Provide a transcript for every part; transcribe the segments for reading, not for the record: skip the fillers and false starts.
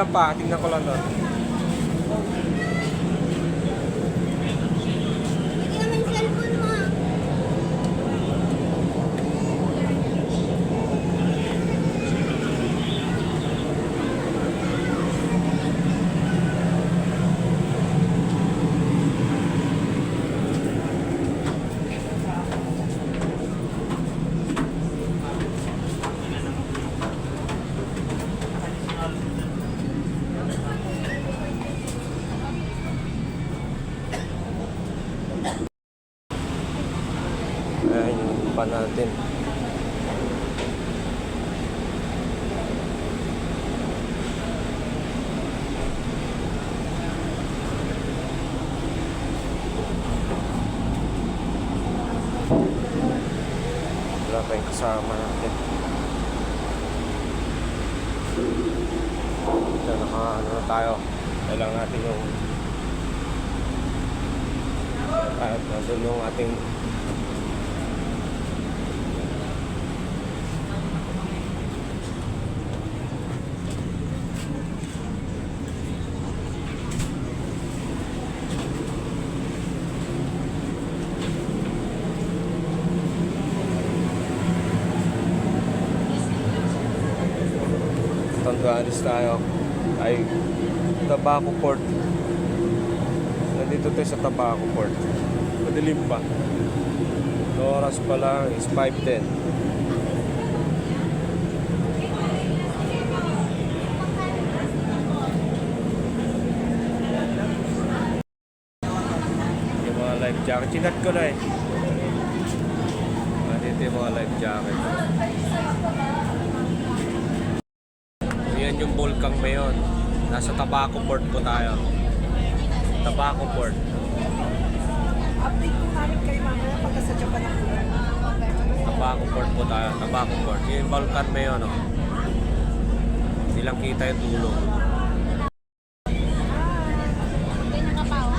pa, tingnan ko lang doon. Hindi naman cellphone mo. Ayan yung pa natin. Wala pa yung kasama natin. Ito, ano na tayo. Kailangan natin yung at nandun yung ating Tanduanes tayo ay Tabaco Port. Nandito tayo sa Tabaco Port. Madilim pa. Oras pa lang is 5:10. Yung mga life jacket. Chinat ko na eh. Dito yung mga life jacket. Yan yung Volcang Mayon. Nasa Tabaco Port po tayo. Tabaco Port. Update ko namin kayo mamaya pagka sa Japan ako. Tabaco Port po tayo. Tabaco Port. Yung Volcan Mayon, no? Hindi lang kita yung dulo. Ganyan ka pa, oh.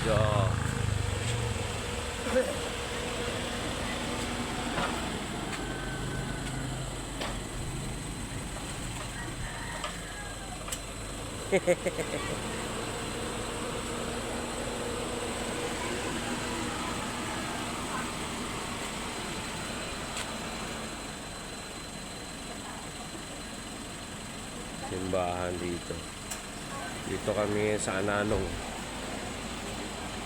Yo. Simbahan dito. Dito kami sa Ananong.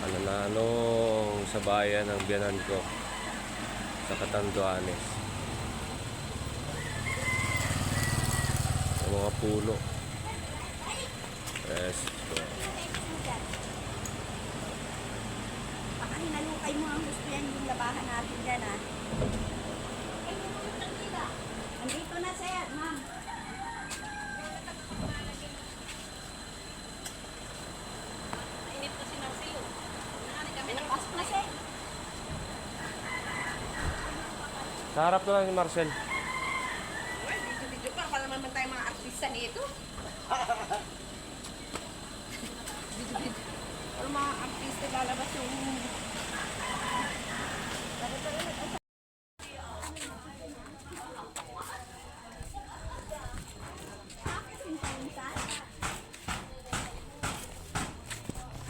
Ananong sa bayan ng biyanan ko sa Catanduanes. Sa mga puno. Yes. Baka hinalukay mo ang gusto yan yung labahan natin dyan, ha? Andito na siya, ma'am. Init kasi ng siyo. Kami napasok na siya. Sa harap na lang ni Marcel. Well, video pa. Para naman tayo mga artista nito. Video. Para mga artista lalabas yung...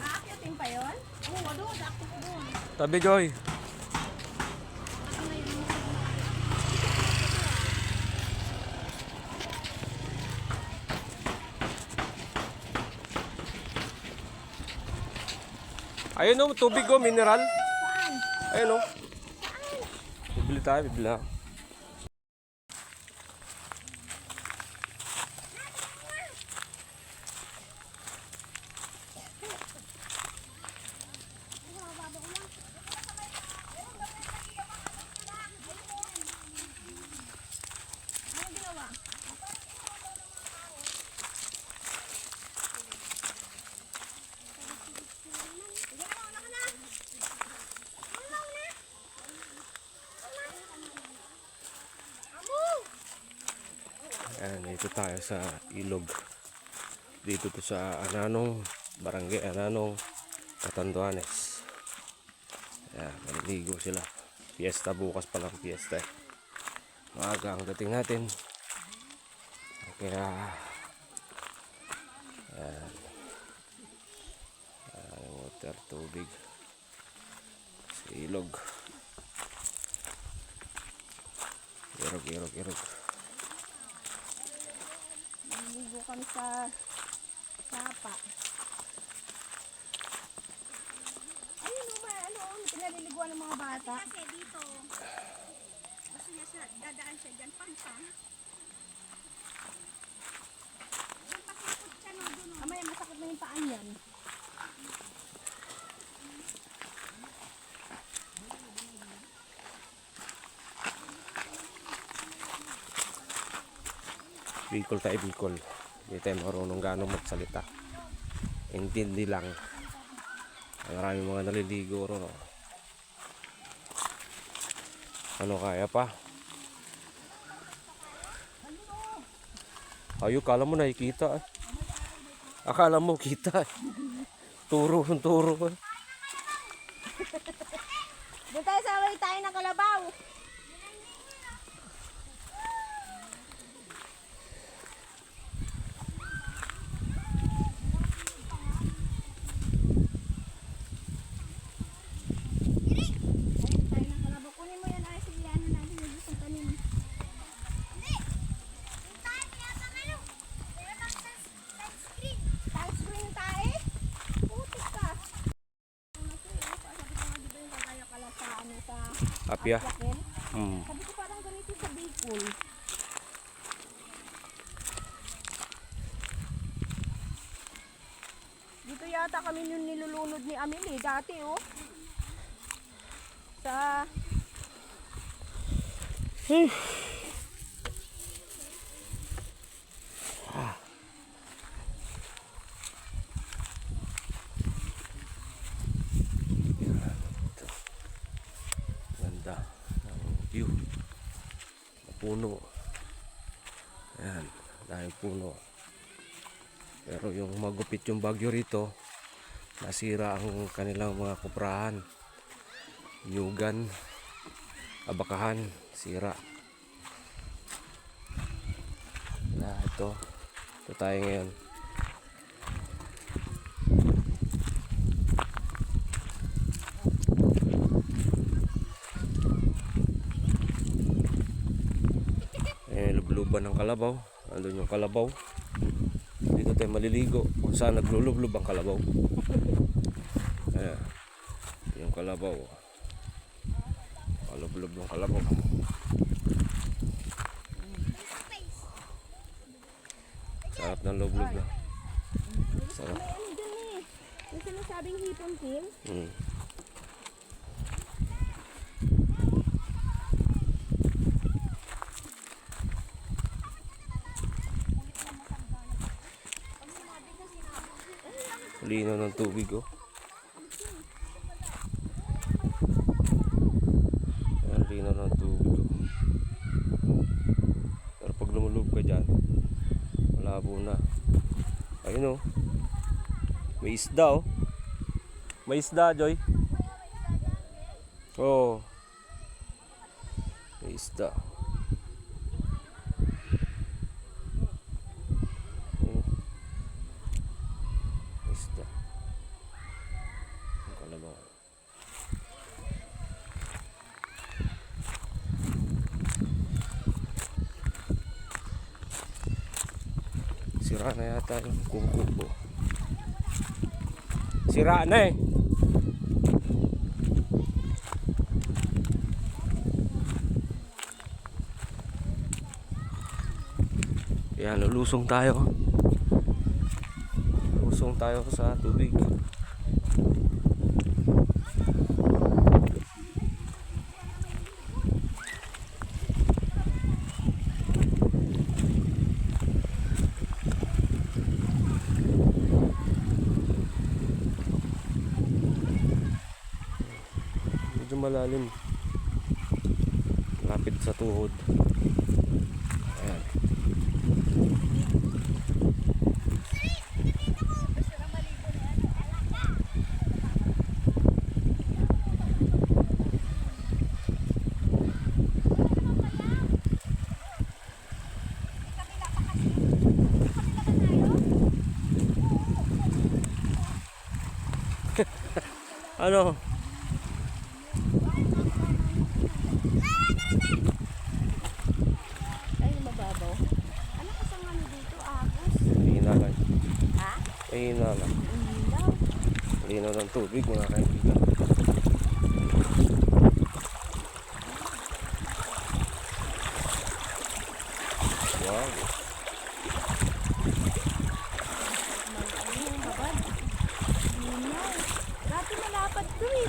Aakyatin pa yun? Oo, doon. Dakot doon. Tabi, Joy. Ayun o, tubig o, mineral. Ayun o. Bibili tayo, bibili ako. Ayan, dito tayo sa ilog. Dito to sa Ananong, Barangay Ananong, Catanduanes. Ayan, maliligo sila. Fiesta bukas pa lang, fiesta eh. Maaga ang dating natin. Kaya ayan, water, tubig sa ilog. Irog. Naligo kami sa sapa. Ayun o ba, pinaliliguan ng mga bata. Kasi dito, gusto niya siya, dadaan siya dyan, pang-pang. Yung pasipot siya no, doon. Amaya, masakit na yung paan yan. Bicol tayo, Bicol. Hindi tayo marunong gano'ng magsalita. Intindi lang. Maraming mga naliligo ron. Oh. Ano kaya pa? Ayo, kala mo nakikita eh. Akala mo kita eh. Turo. Doon tayo sa way tayo ng kalabaw. Kunin mo yan ay si ano natin yung gustong tanim. Touchscreen tayo? Putik ka. Apya. Yakin. Hmm. Sabi ko parang ganito sa Bicol. Dito yata kami yung nilulunod ni Amelie dati oh. Sa Ganda ng view. Puno. Ayan, dahil puno. Pero yung magupit yung bagyo rito, nasira ang kanilang mga kuprahan. Yugan, abakahan, sira. Na ito tayo ngayon. Lubluban ng kalabaw. Andun yung kalabaw. Dito tayo maliligo kung saan naglulublob ang kalabaw. Ayan, yung kalabaw. Kalublob ng kalabaw. Sarap ng lublob na. Sarap. may ano dyan eh. Yung sinasabing hipon team. Linaw ng tubig oh. Ayan, linaw ng tubig oh. Pero pag lumulog ka dyan, malabo na. Ayun oh. May isda oh. May isda, Joy. Oh. May isda. Isda. Ang kalabaw. Sira na yata yung kubo. Sira na eh. Yan, lulusong tayo. Lusong tayo sa tubig. Medyo malalim. Lapit sa tuhod. Ayan. Ano? Ay, mababaw. Ano kasang ano dito? Agos. Mahina lang. Ha? Mahina lang. Ilaw. Linaw ng tubig mga kaibigan. Wow. Ano, babad. Ilaw. Dati malapad to eh.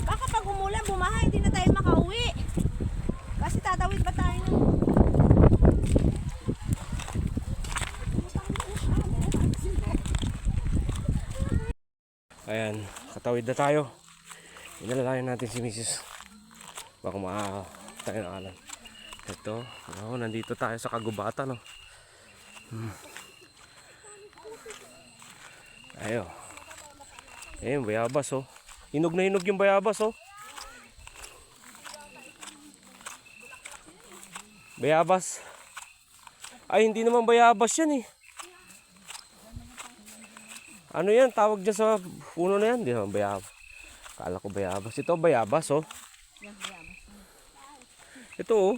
Baka pag umulan, bumaha, hindi na tayo makauwi. Kasi tatawid pa tayo ng... Ayan, katawid na tayo. Inalalayan natin si Mrs. Baka tayo ng alam. Ito, nandito tayo sa kagubatan, no. Ayo. Ayun, bayabas, oh. Hinog na hinog yung bayabas, oh. Bayabas. Ay, hindi naman bayabas yan, eh. Ano yan? Tawag dyan sa puno na yan? Hindi naman bayabas. Kala ko bayabas. Ito bayabas, oh. Ito, oh.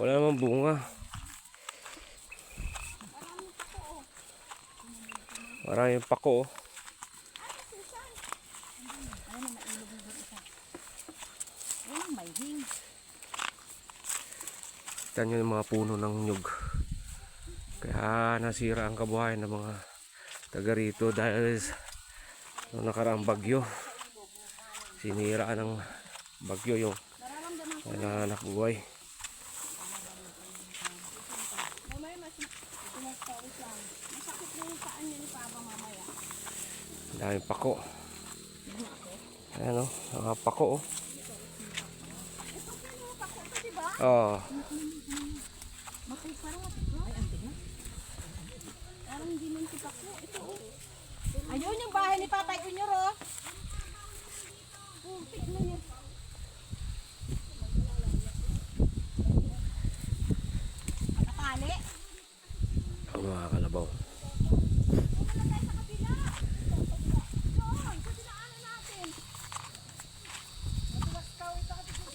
Wala namang bunga. Maraming pako, oh. Tignan nyo yung mga puno ng nyug. Kaya nasira ang kabuhayan ng mga taga rito dahil nung nakaraang bagyo. Sinira ng bagyo yung anak buhay. Daming pako. Ayan, oh, mga pako, oh. Oh. Ayun yung bahay ni Papa Junior, oh. Tignan niyo. Nakakali. Ang mga kalabaw.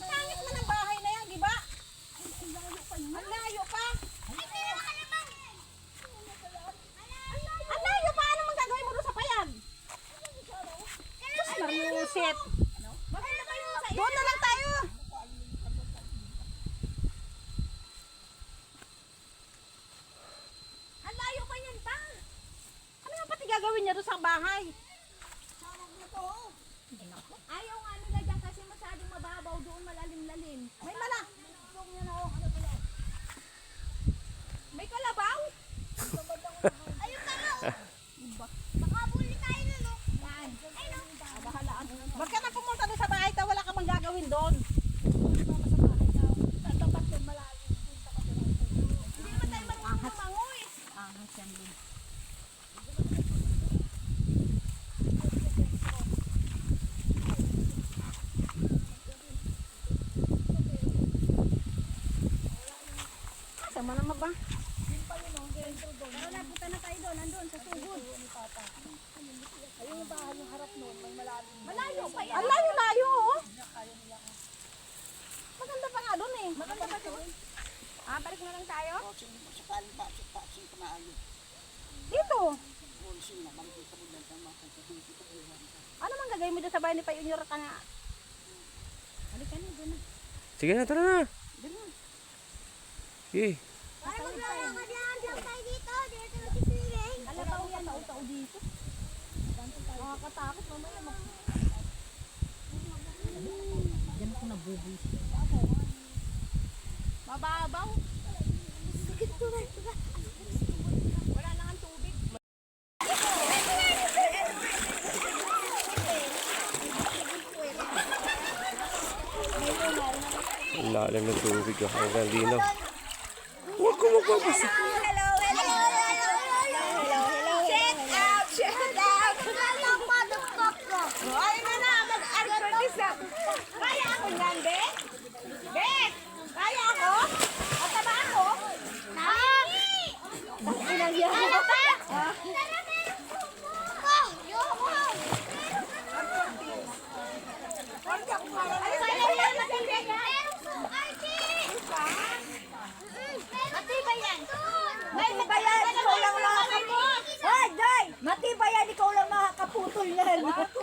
Pangit man ang bahay na yan, di ba? Ang layo pa. Ang layo pa. Ano mang gagawin mo doon sa payag? Diyos Mariusit. Doon na lang tayo. Ang layo pa yan pa. Ano nga pati gagawin niya doon sa bahay? Ayaw nga nila dyan kasi masyadong mababaw doon, malalim-lalim. May May kalabaw? Ayun kalaw! Nakabuli tayo na, no? Yan. Bahalaan. Huwag ka na pumunta doon sa bahay, wala ka mang gagawin doon. Hindi naman tayo marunong mangoy. Ahas yan din. Sama na ba? Pero napunta na tayo doon, nandun sa sugod. Ayun yung bahay yung harap noon, may malalim. Malayo pa yan. Ang layo-layo, oh. Maganda pa nga doon eh. Maganda pa doon. Ah, balik na lang tayo? Dito. Ano man gagawin mo doon sa bahay ni Pa Junior ka nga? Halika na, doon na. Sige na, tara na. Doon na. Okay. Ay, maglalakad yan. Diyan tayo dito. Dito na sisiling. Kalabaw yan. Tao-tao dito. Nakakatakot mamaya. Diyan ako nabubuis. Mababaw. Sakit ko na. Wala na ang tubig. Ang lalim ng tubig, oh. Hanggang linaw. Huwag ko magbabasa. Hello. Check out. Ay na, mag-artist na. Kaya ako niyan, Bet? Bet? Kaya ako? Mataba ako? Nani! Inang yan. Kaya ba? Ayan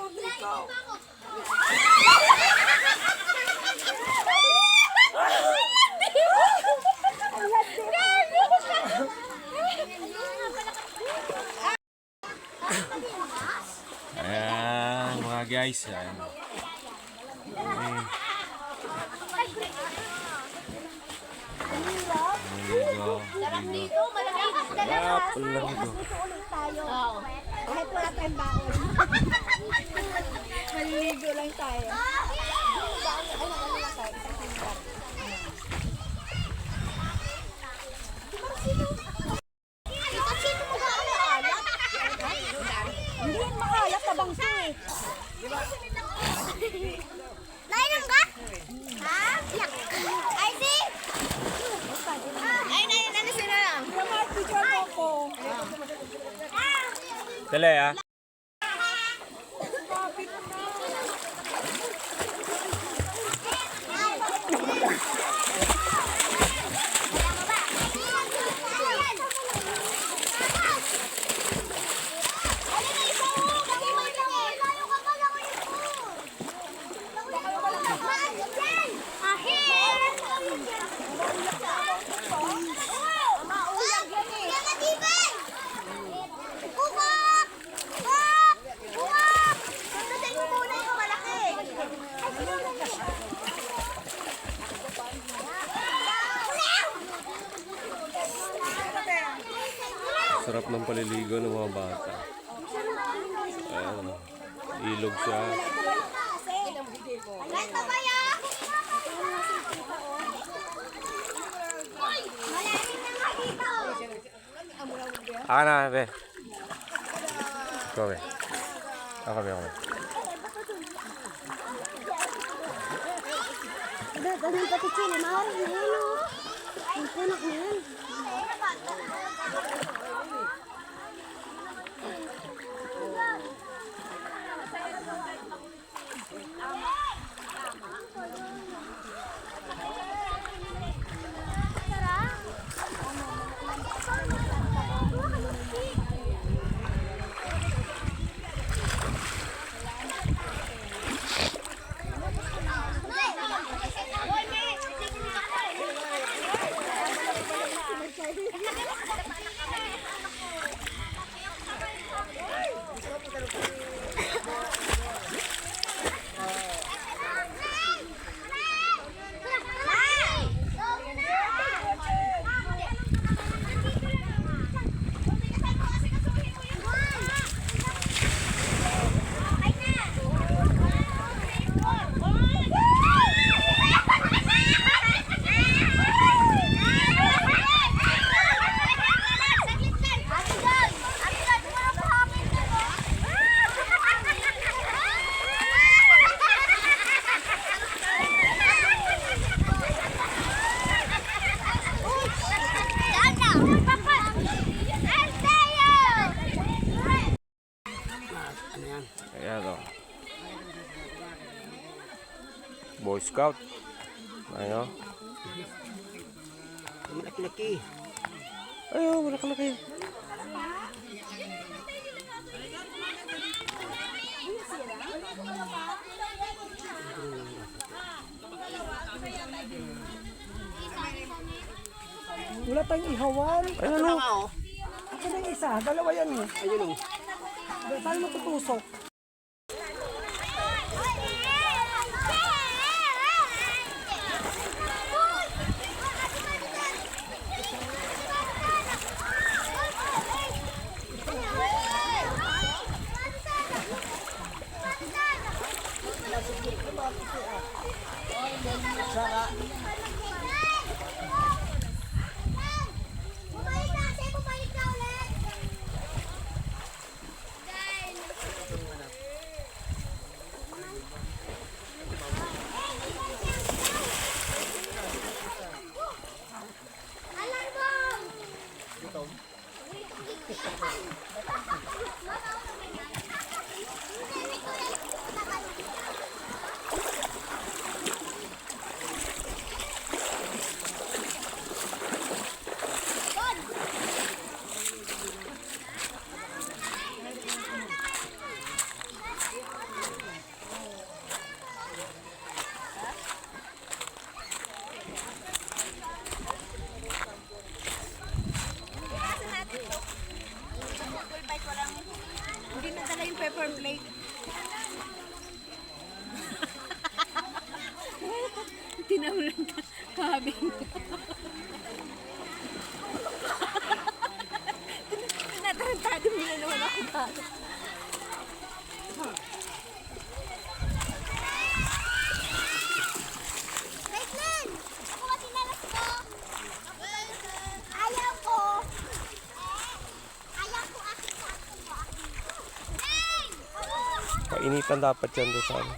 mga guys. Ayan. Ligo. Dito, malakas dalawa. Ligo. Dito ulit tayo. Kahit wala tayong baon. Maliligo lang tayo. Hindi yan makalat na bangso eh. Nainom ka? Ha? Ay, si? Ay, ano sila lang? Dali ah. Sarap ng paliligo ng mga bata. Ayan. Ilog siya. Na, be. Go, be. Ako, be. Ganun ka tikin, maaari na yan o. Ang punak na yan. Ayan o. Boy Scout. Ayan o. Malaki-laki. Ayaw, malaki-laki. Wala tayong ihawan. Ayan o. Ako na yung isa. Dalawa yan eh. Ayun o. Saan mo tutusok? Kabing. Natarantado mo na naman ako ba? Caitlyn! Ako ba tinalas ko? Ayaw ko! Ayaw ko akin sa akin mo. Hey! Painitan dapat yan doon sa ano.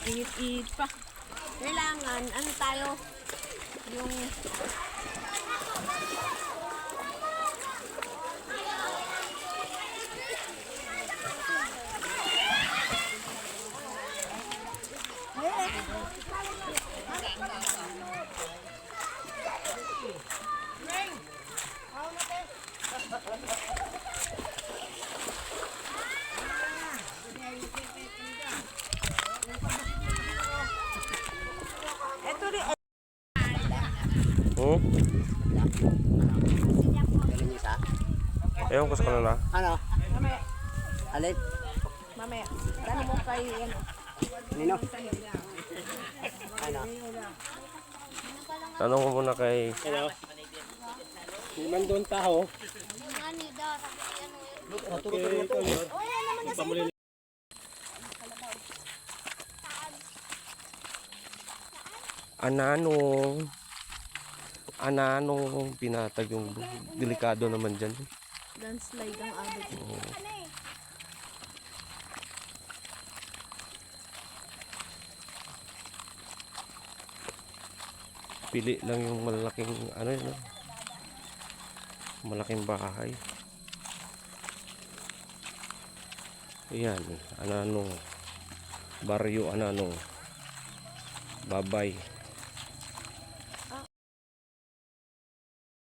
Init-init pa. Kailangan, ano tayo? Yung... Ito rin. Hmm? Galing isa? Ewan ko sa kanila. Ano? Mamaya. Alin? Mamaya. Dali mo kay ano. Nino? Ano? Tanong ko muna kay... Ano? Iman doon taho. Ananong pinatag yung delikado naman dyan. Landslide ang abot. Pili lang yung malaking ano yun, no? Malaking bahay. Ayan, Ananong Baryo Ananong Babay.